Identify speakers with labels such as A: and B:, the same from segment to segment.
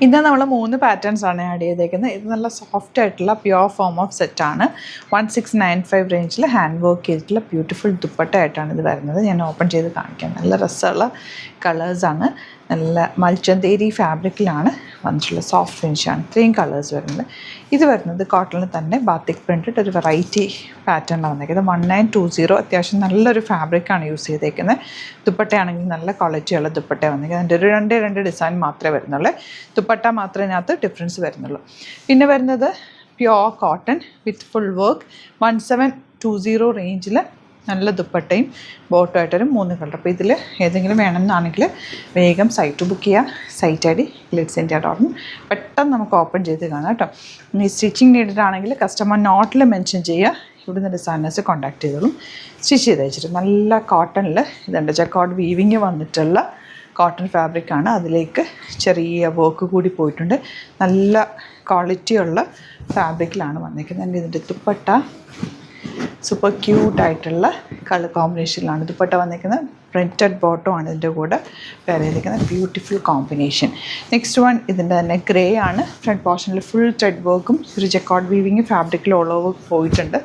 A: ഇന്ന് നമ്മൾ 3 പാറ്റേൺസാണ് ആഡ് ചെയ്തേക്കുന്നത്. ഇത് നല്ല സോഫ്റ്റ് ആയിട്ടുള്ള പ്യുവർ ഫോം ഓഫ് സെറ്റാണ്. 1695 റേഞ്ചിൽ ഹാൻഡ് വർക്ക് ചെയ്തിട്ടുള്ള ബ്യൂട്ടിഫുൾ ദുപ്പട്ടയായിട്ടാണ് ഇത് വരുന്നത്. ഞാൻ ഓപ്പൺ ചെയ്ത് കാണിക്കാം. നല്ല രസമുള്ള കളേഴ്സാണ്. നല്ല മൽച്ചന്തേരി ഫാബ്രിക്കിലാണ് വന്നിട്ടുള്ള സോഫ്റ്റ് ഫിനിഷാണ്. ഇത്രയും കളേഴ്സ് വരുന്നത്. ഇത് വരുന്നത് കോട്ടണിൽ തന്നെ ബാത്തിക് പ്രിൻറ്റഡ് ഒരു വെറൈറ്റി പാറ്റേണിലാണ് വന്നേക്കുന്നത്. 1920 അത്യാവശ്യം നല്ലൊരു ഫാബ്രിക്കാണ് യൂസ് ചെയ്തേക്കുന്നത്. ദുപ്പട്ടയാണെങ്കിൽ നല്ല ക്വാളിറ്റിയുള്ള ദുപ്പട്ട വന്നേക്കുന്നത്. അതിൻ്റെ ഒരു രണ്ട് ഡിസൈൻ മാത്രമേ വരുന്നുള്ളൂ. ദുപ്പട്ട മാത്രമേ ഇതിനകത്ത് ഡിഫറൻസ് വരുന്നുള്ളൂ. പിന്നെ വരുന്നത് pure cotton with full work 1720 റേഞ്ചിൽ നല്ല ദുപ്പട്ടയും ബോട്ടുമായിട്ടൊരു 3 കളർ. അപ്പോൾ ഇതിൽ ഏതെങ്കിലും വേണമെന്നാണെങ്കിൽ വേഗം സൈറ്റ് ബുക്ക് ചെയ്യുക. സൈറ്റ് ഐ ഡി glitzs.in. പെട്ടെന്ന് നമുക്ക് ഓപ്പൺ ചെയ്ത് കാണാം കേട്ടോ. ഇനി സ്റ്റിച്ചിങ് നീഡഡ് ആണെങ്കിൽ കസ്റ്റമർ നോട്ടിൽ മെൻഷൻ ചെയ്യുക. ഇവിടുന്ന് ഡിസൈനേഴ്സ് കോൺടാക്ട് ചെയ്തോളും. സ്റ്റിച്ച് ചെയ്ത് വെച്ചിട്ട് നല്ല കോട്ടണിൽ ഇതുണ്ട് ജക്കോർഡ് വീവിങ് വന്നിട്ടുള്ള കോട്ടൺ ഫാബ്രിക്കാണ്. അതിലേക്ക് ചെറിയ വർക്ക് കൂടി പോയിട്ടുണ്ട്. നല്ല ക്വാളിറ്റിയുള്ള ഫാബ്രിക്കിലാണ് വന്നിരിക്കുന്നത്. ഇതിൻ്റെ ദുപ്പട്ട സൂപ്പർ ക്യൂട്ടായിട്ടുള്ള കളർ കോമ്പിനേഷനിലാണ് ദുപ്പട്ട വന്നിരിക്കുന്നത്. പ്രിൻറ്റഡ് ബോട്ടം ആണ് ഇതിൻ്റെ കൂടെ വേറെ ചെയ്തിരിക്കുന്നത്. Beautiful combination. നെക്സ്റ്റ് വൺ ഇതിൻ്റെ തന്നെ ഗ്രേ ആണ്. ഫ്രണ്ട് പോർഷനിൽ ഫുൾ ത്രെഡ് വർക്കും ഒരു ജക്കോർഡ് വീവിങ് ഫാബ്രിക്കിൽ ഓൾ ഓവർ പോയിട്ടുണ്ട്.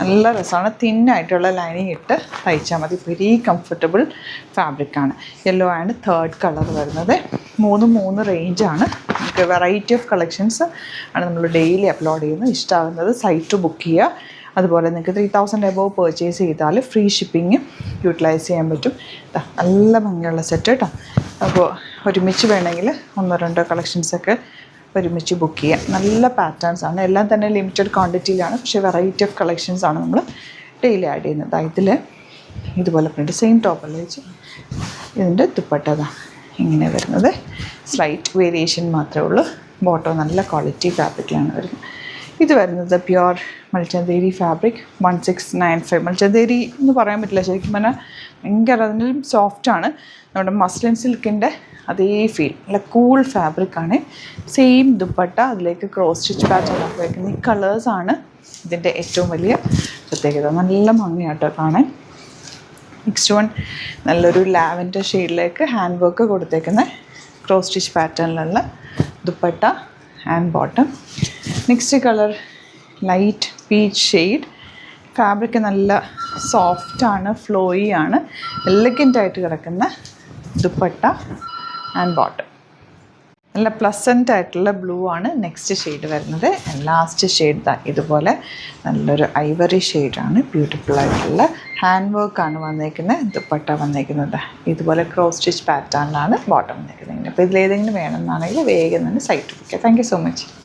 A: നല്ല രസമാണ്. തിന്നായിട്ടുള്ള ലൈനിങ് ഇട്ട് തയ്ച്ചാൽ മതി. വെരി കംഫർട്ടബിൾ ഫാബ്രിക്കാണ്. യെല്ലോ ആണ് തേർഡ് കളർ വരുന്നത്. 3 റേഞ്ചാണ്. നമുക്ക് വെറൈറ്റി ഓഫ് കളക്ഷൻസ് ആണ് നമ്മൾ ഡെയിലി അപ്ലോഡ് ചെയ്യുന്നത്. ഇഷ്ടമാകുന്നത് സൈറ്റ് ബുക്ക് ചെയ്യുക. അതുപോലെ നിങ്ങൾക്ക് 3000 എബോവ് പർച്ചേസ് ചെയ്താൽ ഫ്രീ ഷിപ്പിംഗ് യൂട്ടിലൈസ് ചെയ്യാൻ പറ്റും. നല്ല ഭംഗിയുള്ള സെറ്റ് കേട്ടോ. അപ്പോൾ ഒരുമിച്ച് വേണമെങ്കിൽ 1-2 കളക്ഷൻസൊക്കെ ഒരുമിച്ച് ബുക്ക് ചെയ്യാം. നല്ല പാറ്റേൺസാണ്. എല്ലാം തന്നെ ലിമിറ്റഡ് ക്വാണ്ടിറ്റിയിലാണ്. പക്ഷേ വെറൈറ്റി ഓഫ് കളക്ഷൻസാണ് നമ്മൾ ഡെയിലി ആഡ് ചെയ്യുന്നത്. ഇതിൽ ഇതുപോലെ പ്രിൻ്റ് സെയിം ടോപ്പല്ല വെച്ച് ഇതിൻ്റെ ദുപ്പട്ട ഇങ്ങനെ വരുന്നത്. സ്ലൈറ്റ് വേരിയേഷൻ മാത്രമേ ഉള്ളൂ. ബോട്ടോ നല്ല ക്വാളിറ്റി ഫാബ്രിക്കിലാണ് വരുന്നത്. ഇത് വരുന്നത് പ്യുവർ മൽച്ചന്തേരി ഫാബ്രിക് 1695. മൽച്ചന്തേരി എന്ന് പറയാൻ പറ്റില്ല, ശരിക്കും പറഞ്ഞാൽ ഭയങ്കര അതിലും സോഫ്റ്റാണ്. നമ്മുടെ മസ്ലിൻ സിൽക്കിൻ്റെ അതേ ഫീൽ. നല്ല കൂൾ ഫാബ്രിക്കാണ്. സെയിം ദുപ്പട്ട അതിലേക്ക് ക്രോസ് സ്റ്റിച്ച് പാറ്റേൺ ആക്കി വയ്ക്കുന്ന ഈ കളേഴ്സാണ് ഇതിൻ്റെ ഏറ്റവും വലിയ പ്രത്യേകത. നല്ല ഭംഗിയാട്ടോ കാണാൻ. നെക്സ്റ്റ് വൺ നല്ലൊരു ലാവൻഡർ ഷെയ്ഡിലേക്ക് ഹാൻഡ് വർക്ക് കൊടുത്തേക്കുന്ന ക്രോസ് സ്റ്റിച്ച് പാറ്റേണിലുള്ള dupatta and bottom. Next colour light peach shade. Fabric നല്ല സോഫ്റ്റാണ്, ഫ്ലോയി ആണ്. എലഗൻ്റായിട്ട് കിടക്കുന്ന ദുപ്പട്ട ആൻഡ് ബോട്ടം. നല്ല പ്ലസൻ്റ് ആയിട്ടുള്ള ബ്ലൂ ആണ് നെക്സ്റ്റ് ഷെയ്ഡ് വരുന്നത്. ലാസ്റ്റ് ഷെയ്ഡ് ഇതുപോലെ നല്ലൊരു ഐവറി ഷെയ്ഡാണ്. ബ്യൂട്ടിഫുൾ ആയിട്ടുള്ള ഹാൻഡ് വർക്കാണ് വന്നേക്കുന്നത്. ദുപ്പട്ട വന്നേക്കുന്നത് ഇതുപോലെ ക്രോസ് സ്റ്റിച്ച് പാറ്റേണിലാണ് ബോട്ടം വന്നേക്കുന്നത്. അപ്പോൾ ഇതിലേതെങ്കിലും വേണമെന്നാണെങ്കിൽ വേഗം തന്നെ സൈറ്റ് ബുക്ക് ചെയ്യാം. Thank you so much.